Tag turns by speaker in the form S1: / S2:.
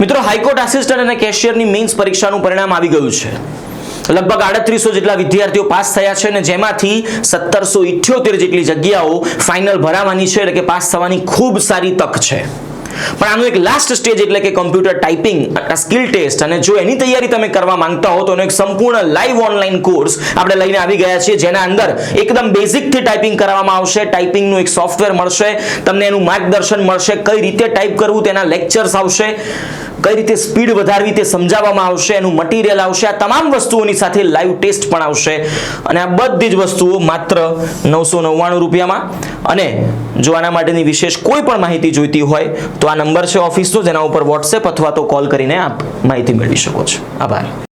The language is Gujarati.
S1: મિત્રો હાઈકોર્ટ આસિસ્ટન્ટ અને કેશિયરની મેઇન્સ પરીક્ષાનું પરિણામ આવી ગયું છે। લગભગ 3800 જેટલા વિદ્યાર્થીઓ પાસ થયા છે અને જેમાંથી 1778 જેટલી જગ્યાઓ ફાઇનલ ભરાવાની છે, એટલે કે પાસ થવાની ખૂબ સારી તક છે। પણ આનું એક લાસ્ટ સ્ટેજ એટલે કે કમ્પ્યુટર ટાઈપિંગ સ્કિલ ટેસ્ટ, અને જો એની તૈયારી તમે કરવા માંગતા હો તો એનો એક સંપૂર્ણ લાઈવ ઓનલાઈન કોર્સ આપણે લઈને આવી ગયા છીએ, જેના અંદર એકદમ બેઝિક થી ટાઈપિંગ કરવામાં આવશે। ટાઈપિંગનું એક સોફ્ટવેર મળશે, તમને એનું માર્ગદર્શન મળશે, કઈ રીતે ટાઈપ કરવું તેના લેક્ચર્સ આવશે, કઈ રીતે સ્પીડ વધારવી તે સમજાવવામાં આવશે, એનું મટીરિયલ આવશે, આ તમામ વસ્તુઓની સાથે લાઈવ ટેસ્ટ પણ આવશે, અને આ બધી જ વસ્તુઓ માત્ર 999 રૂપિયામાં। અને જો આના માટેની વિશેષ કોઈ પણ માહિતી જોઈતી હોય તો આ નંબર છે ઓફિસનો, જેના ઉપર વોટ્સએપ અથવા તો કોલ કરીને આપ માહિતી મેળવી શકો છો। આભાર।